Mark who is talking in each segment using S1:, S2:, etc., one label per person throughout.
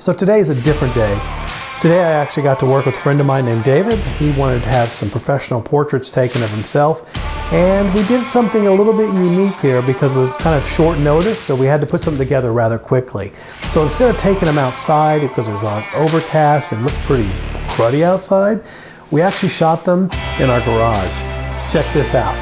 S1: So today is a different day. Today I actually got to work with a friend of mine named David. He wanted to have some professional portraits taken of himself, and we did something a little bit unique here because it was kind of short notice, so we had to put something together rather quickly. So instead of taking them outside because it was overcast and looked pretty cruddy outside, we actually shot them in our garage. Check this out.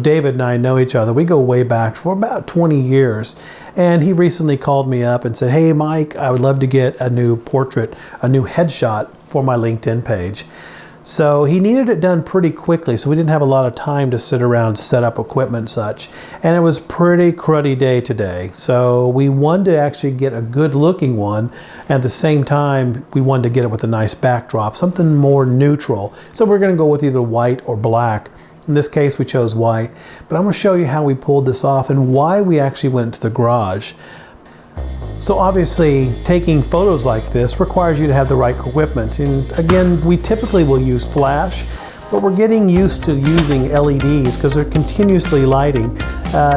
S1: David and I know each other. We go way back for about 20 years. And he recently called me up and said, "Hey Mike, I would love to get a new portrait, a new headshot for my LinkedIn page." So he needed it done pretty quickly, so we didn't have a lot of time to sit around and set up equipment and such. And it was pretty cruddy day today. So we wanted to actually get a good looking one. At the same time, we wanted to get it with a nice backdrop, something more neutral. So we're gonna go with either white or black. In this case, we chose white, but I'm going to show you how we pulled this off and why we actually went into the garage. So obviously, taking photos like this requires you to have the right equipment. And again, we typically will use flash, but we're getting used to using LEDs because they're continuously lighting.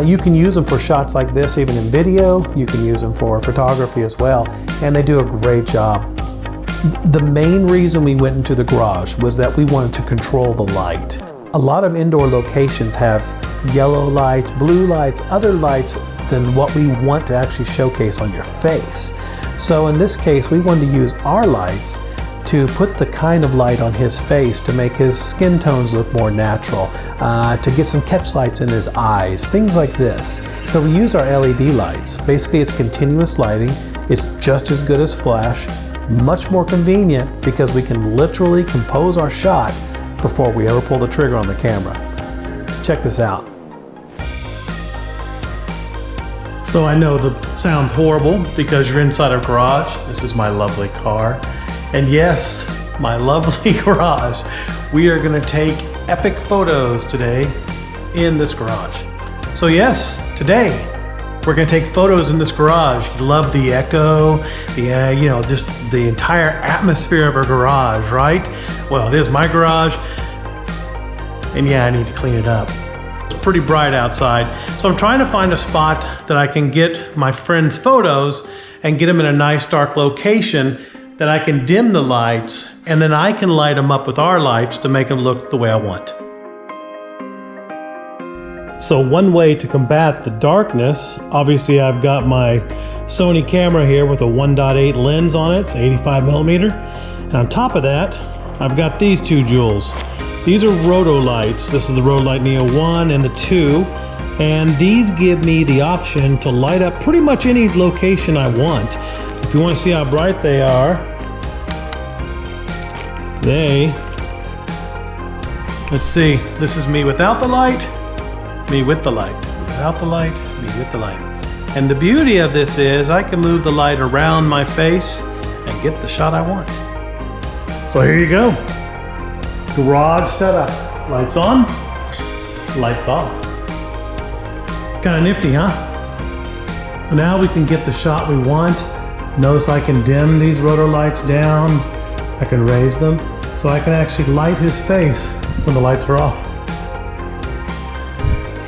S1: You can use them for shots like this, even in video. You can use them for photography as well, and they do a great job. The main reason we went into the garage was that we wanted to control the light. A lot of indoor locations have yellow lights, blue lights, other lights than what we want to actually showcase on your face. So in this case, we wanted to use our lights to put the kind of light on his face to make his skin tones look more natural, to get some catch lights in his eyes, things like this. So we use our LED lights. Basically, it's continuous lighting. It's just as good as flash, much more convenient because we can literally compose our shot before we ever pull the trigger on the camera. Check this out. So I know that sounds horrible because you're inside a garage. This is my lovely car. And yes, my lovely garage. We are gonna take epic photos today in this garage. So yes, today we're gonna take photos in this garage. Love the echo, just the entire atmosphere of our garage, right? Well, it is my garage, and yeah, I need to clean it up. It's pretty bright outside, so I'm trying to find a spot that I can get my friend's photos and get them in a nice dark location that I can dim the lights, and then I can light them up with our lights to make them look the way I want. So one way to combat the darkness, obviously I've got my Sony camera here with a 1.8 lens on it, it's 85 millimeter. And on top of that, I've got these two jewels. These are Rotolights. This is the Rotolight Neo 1 and the 2. And these give me the option to light up pretty much any location I want. If you want to see how bright they are, let's see, this is me without the light, me with the light, without the light, me with the light. And the beauty of this is I can move the light around my face and get the shot I want. So here you go. Garage setup. Lights on, lights off. Kind of nifty, huh? So now we can get the shot we want. Notice I can dim these rotor lights down. I can raise them so I can actually light his face when the lights are off.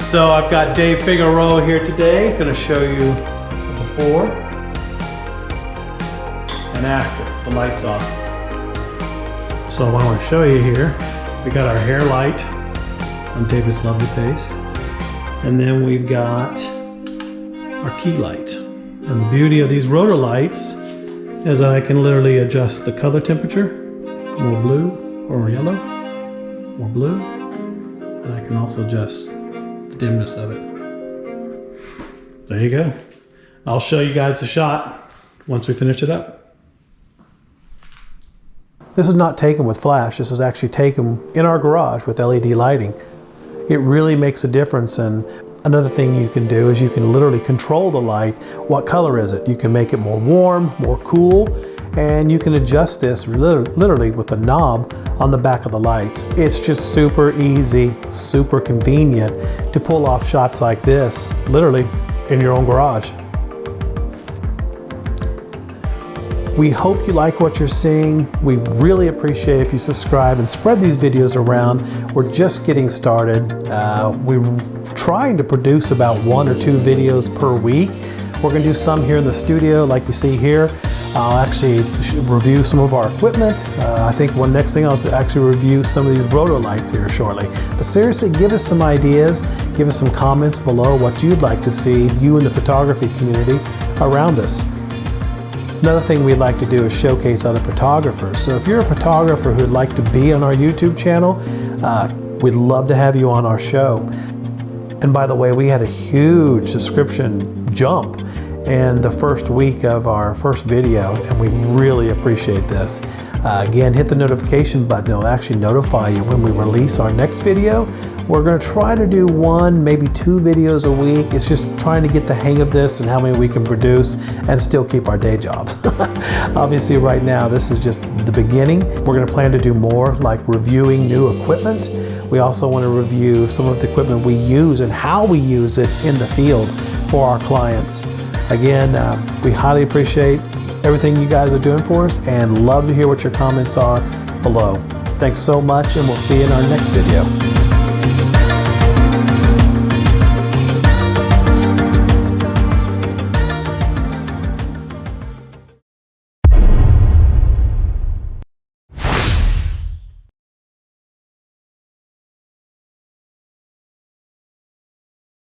S1: So I've got Dave Figueroa here today. Gonna show you the before and after the lights off. So I want to show you here, we got our hair light on David's lovely face. And then we've got our key light. And the beauty of these rotor lights is that I can literally adjust the color temperature, more blue or yellow, more blue. And I can also adjust the dimness of it. There you go. I'll show you guys the shot once we finish it up. This is not taken with flash. This is actually taken in our garage with LED lighting. It really makes a difference. And another thing you can do is you can literally control the light. What color is it? You can make it more warm, more cool, and you can adjust this literally with a knob on the back of the lights. It's just super easy, super convenient to pull off shots like this, literally in your own garage. We hope you like what you're seeing. We really appreciate if you subscribe and spread these videos around. We're just getting started. We're trying to produce about 1 or 2 videos per week. We're gonna do some here in the studio like you see here. I'll actually review some of our equipment. I think one next thing I'll actually review some of these Rotolights here shortly. But seriously, give us some ideas, give us some comments below what you'd like to see, you in the photography community around us. Another thing we'd like to do is showcase other photographers. So if you're a photographer who'd like to be on our YouTube channel, we'd love to have you on our show. And by the way, we had a huge subscription jump in the first week of our first video, and we really appreciate this. Again, hit the notification button. It'll actually notify you when we release our next video. We're going to try to do 1, maybe 2 videos a week. It's just trying to get the hang of this and how many we can produce and still keep our day jobs. Obviously right now this is just the beginning. We're going to plan to do more, like reviewing new equipment. We also want to review some of the equipment we use and how we use it in the field for our clients. Again, we highly appreciate everything you guys are doing for us and love to hear what your comments are below. Thanks so much, and we'll see you in our next video.